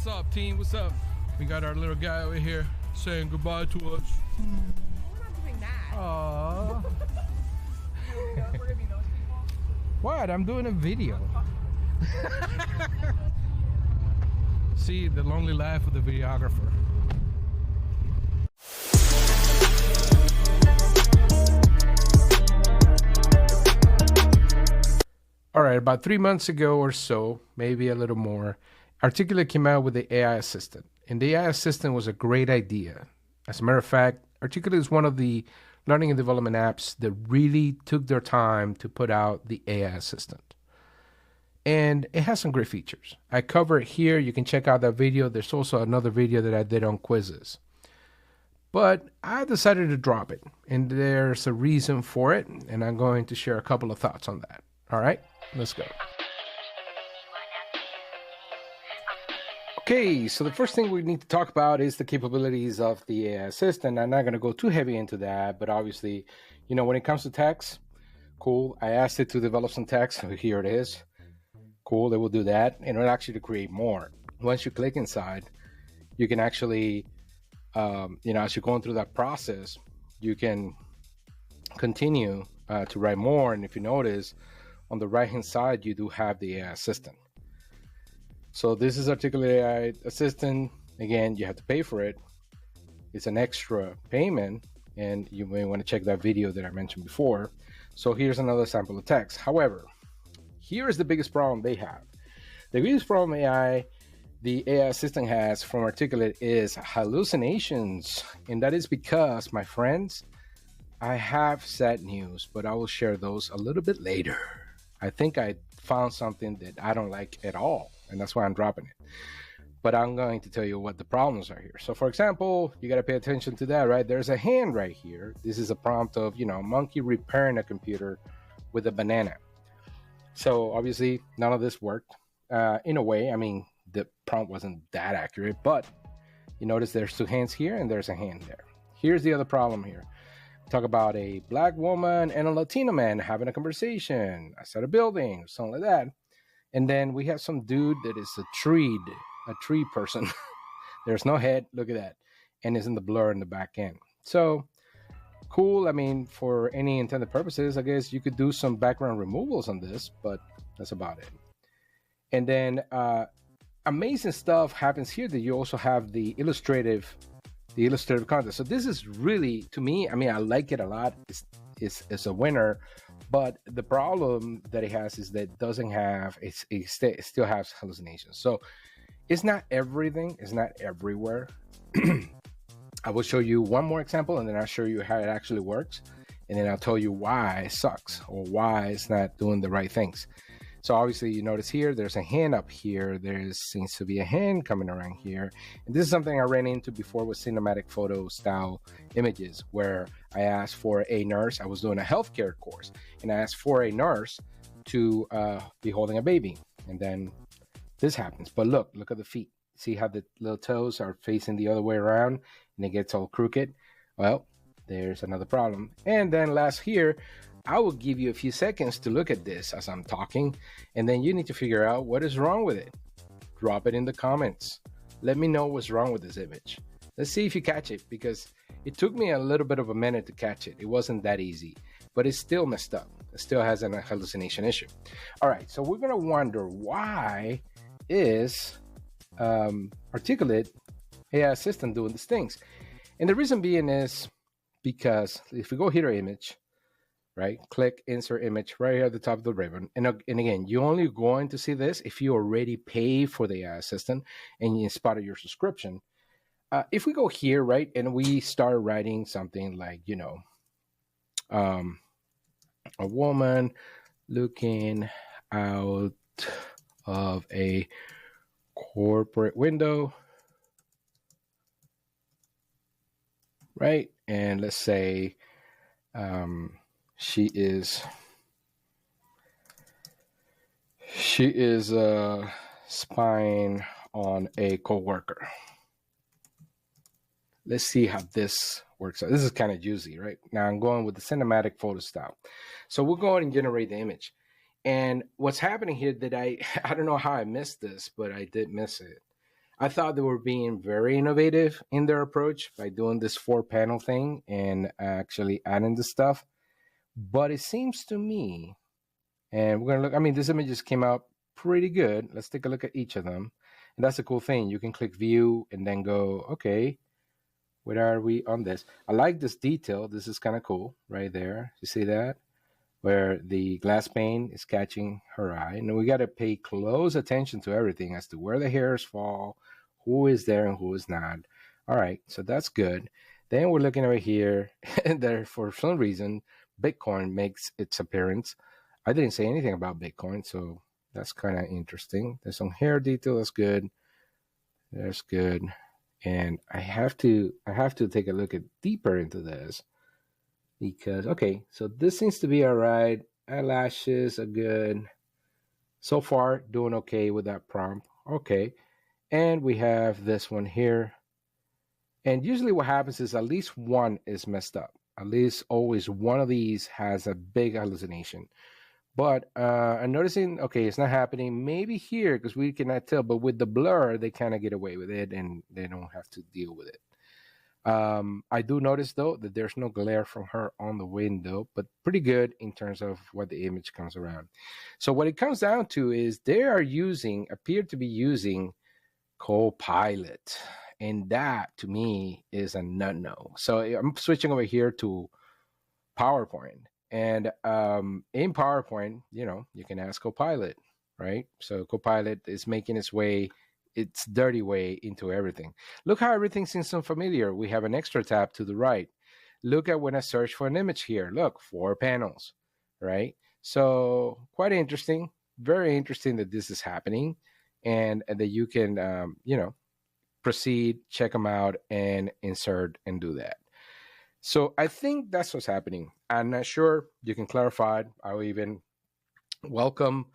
What's up, team? What's up? We got our little guy over here saying goodbye to us. We're not doing that. Aww. We're gonna be those people. What? I'm doing a video. See, the lonely life of the videographer. All right, about 3 months ago or so, maybe a little more, Articulate came out with the AI Assistant. And the AI Assistant was a great idea. As a matter of fact, Articulate is one of the learning and development apps that really took their time to put out the AI Assistant. And it has some great features. I cover it here. You can check out that video. There's also another video that I did on quizzes. But I decided to drop it. And there's a reason for it. And I'm going to share a couple of thoughts on that. All right, let's go. Okay, so the first thing we need to talk about is the capabilities of the AI Assistant. I'm not going to go too heavy into that, but obviously, you know, when it comes to text, cool. I asked it to develop some text, so here it is. Cool, they will do that, and it'll actually create more. Once you click inside, you can actually, you know, as you're going through that process, you can continue to write more. And if you notice, on the right-hand side, you do have the AI Assistant. So this is Articulate AI Assistant. Again, you have to pay for it. It's an extra payment, and you may want to check that video that I mentioned before. So here's another sample of text. However, here is the biggest problem they have. The biggest problem the AI Assistant has from Articulate is hallucinations. And that is because, my friends, I have sad news, but I will share those a little bit later. I think I found something that I don't like at all, and that's why I'm dropping it. But I'm going to tell you what the problems are here. So for example, you got to pay attention to that, right? There's a hand right here. This is a prompt of, you know, monkey repairing a computer with a banana. So obviously none of this worked. In a way, I mean, the prompt wasn't that accurate, but you notice there's two hands here and there's a hand there. Here's the other problem here. Talk about a black woman and a Latino man having a conversation outside a building or something like that. And then we have some dude that is a tree person. There's no head, look at that. And it's in the blur in the back end. So cool. I mean, for any intended purposes, I guess you could do some background removals on this, but that's about it. And then amazing stuff happens here that you also have the illustrative content. So this is really, to me, I mean, I like it a lot. It's a winner, but the problem that it has is that it doesn't have, it still has hallucinations. So it's not everything, it's not everywhere. I will show you one more example, and then I'll show you how it actually works. And then I'll tell you why it sucks or why it's not doing the right things. So obviously you notice here, there's a hand up here. There seems to be a hand coming around here. And this is something I ran into before with cinematic photo style images, where I asked for a nurse. I was doing a healthcare course, and I asked for a nurse to be holding a baby. And then this happens. But look at the feet. See how the little toes are facing the other way around and it gets all crooked? Well, there's another problem. And then last here, I will give you a few seconds to look at this as I'm talking, and then you need to figure out what is wrong with it. Drop it in the comments. Let me know what's wrong with this image. Let's see if you catch it, because it took me a little bit of a minute to catch it. It wasn't that easy, but it's still messed up. It still has a hallucination issue. All right, so we're gonna wonder, why is Articulate AI Assistant doing these things? And the reason being is because if we go here to image, right? Click insert image right here at the top of the ribbon. And again, you're only going to see this if you already pay for the AI Assistant and it's part of your subscription. If we go here, right, and we start writing something like, you know, a woman looking out of a corporate window, right? And let's say she is spying on a coworker. Let's see how this works out. This is kind of juicy, right? Now I'm going with the cinematic photo style. So we'll go ahead and generate the image. And what's happening here that I don't know how I missed this, but I did miss it. I thought they were being very innovative in their approach by doing this 4 panel thing and actually adding the stuff. But it seems to me, and we're going to look, I mean, this images came out pretty good. Let's take a look at each of them. And that's a cool thing. You can click view and then go, okay, where are we on this? I like this detail. This is kind of cool right there. You see that? Where the glass pane is catching her eye. And we got to pay close attention to everything as to where the hairs fall, who is there and who is not. All right, so that's good. Then we're looking over here, and there, for some reason, Bitcoin makes its appearance. I didn't say anything about Bitcoin, so that's kind of interesting. There's some hair detail. That's good. That's good. And I have to take a look at deeper into this because, okay, so this seems to be all right. Eyelashes are good. So far, doing okay with that prompt. Okay. And we have this one here. And usually what happens is at least one is messed up. At least always one of these has a big hallucination. But I'm noticing, okay, it's not happening. Maybe here, because we cannot tell, but with the blur, they kind of get away with it and they don't have to deal with it. I do notice, though, that there's no glare from her on the window, but pretty good in terms of what the image comes around. So what it comes down to is they appear to be using Copilot. And that, to me, is a no-no. So I'm switching over here to PowerPoint. And in PowerPoint, you can ask Copilot, right? So Copilot is making its dirty way into everything. Look how everything seems so familiar. We have an extra tab to the right. Look at when I search for an image here. Look, 4 panels, right? So quite interesting. Very interesting that this is happening and that you can, proceed, check them out, and insert and do that. So I think that's what's happening. I'm not sure. You can clarify. I'll even welcome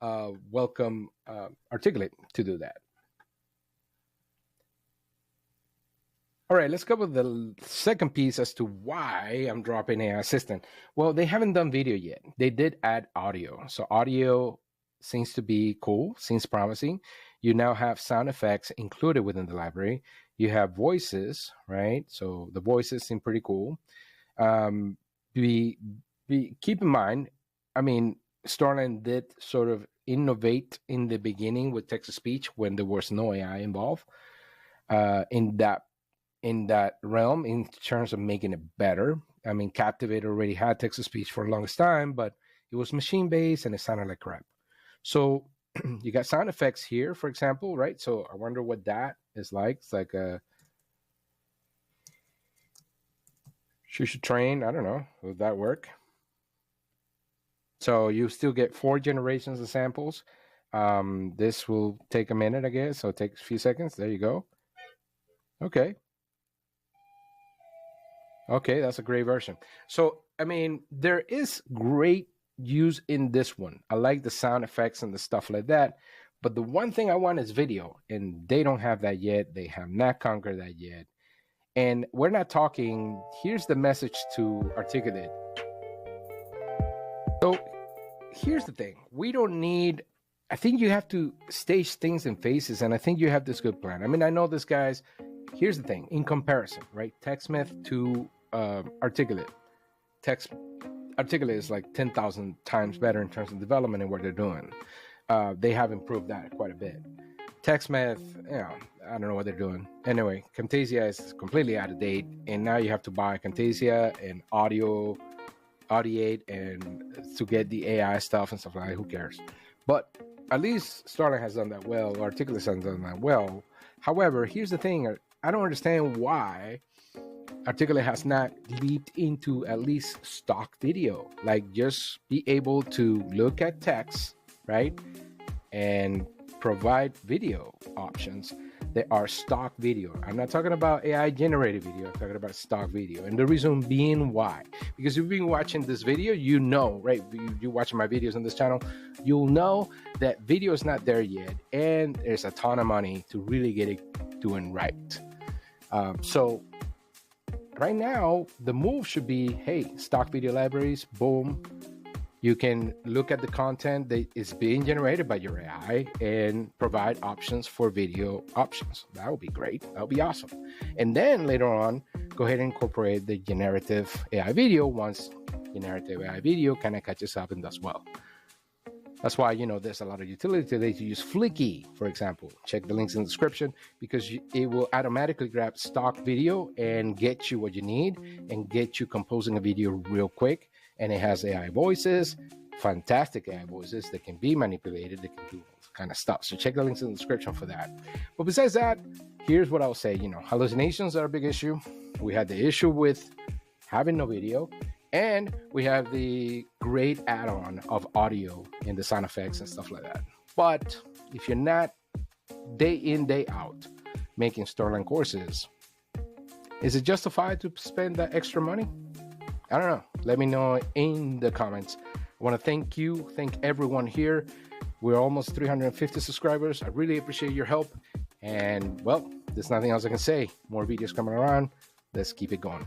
Articulate to do that. All right, let's go with the second piece as to why I'm dropping AI Assistant. Well, they haven't done video yet. They did add audio. So audio seems to be cool, seems promising. You now have sound effects included within the library. You have voices, right? So the voices seem pretty cool. Keep in mind, I mean, Starline did sort of innovate in the beginning with text-to-speech when there was no AI involved in that realm in terms of making it better. I mean, Captivate already had text-to-speech for the longest time, but it was machine-based and it sounded like crap. So you got sound effects here, for example, right? So I wonder what that is like. It's like she should train. I don't know. Would that work? So you still get 4 generations of samples. This will take a minute, I guess. So it takes a few seconds. There you go. Okay. Okay, that's a great version. So, I mean, there is great use in this one. I like the sound effects and the stuff like that. But the one thing I want is video, and they don't have that yet. They have not conquered that yet. And we're not talking, here's the message to Articulate. So here's the thing. We don't need, I think you have to stage things in phases, and I think you have this good plan. I mean, I know this, guys. Here's the thing. In comparison, right? TechSmith to Articulate. Articulate is like 10,000 times better in terms of development and what they're doing. They have improved that quite a bit. TechSmith, I don't know what they're doing. Anyway, Camtasia is completely out of date, and now you have to buy Camtasia and Audiate and to get the AI stuff and stuff like that. Who cares? But at least Starline has done that well. Articulate has done that well. However, here's the thing. I don't understand why Articulate has not leaped into at least stock video. Like, just be able to look at text, right? And provide video options that are stock video. I'm not talking about AI generated video. I'm talking about stock video. And the reason being why? Because if you've been watching this video, you know, right? You're watching my videos on this channel, you'll know that video is not there yet. And there's a ton of money to really get it doing right. So right now, the move should be, hey, stock video libraries, boom, You can look at the content that is being generated by your AI and provide options for video options. That would be great. That would be awesome. And then later on, go ahead and incorporate the generative AI video once generative AI video kind of catches up and does well. That's why, there's a lot of utility today to use Flicky, for example. Check the links in the description because it will automatically grab stock video and get you what you need and get you composing a video real quick. And it has AI voices, fantastic AI voices that can be manipulated, that can do all kind of stuff. So check the links in the description for that. But besides that, here's what I'll say. Hallucinations are a big issue. We had the issue with having no video, and we have the great add-on of audio in the sound effects and stuff like that. But if you're not day in, day out making Starling courses, is it justified to spend that extra money? I don't know. Let me know in the comments. I want to thank everyone here. We're almost 350 subscribers. I really appreciate your help. And well, there's nothing else I can say. More videos coming around. Let's keep it going.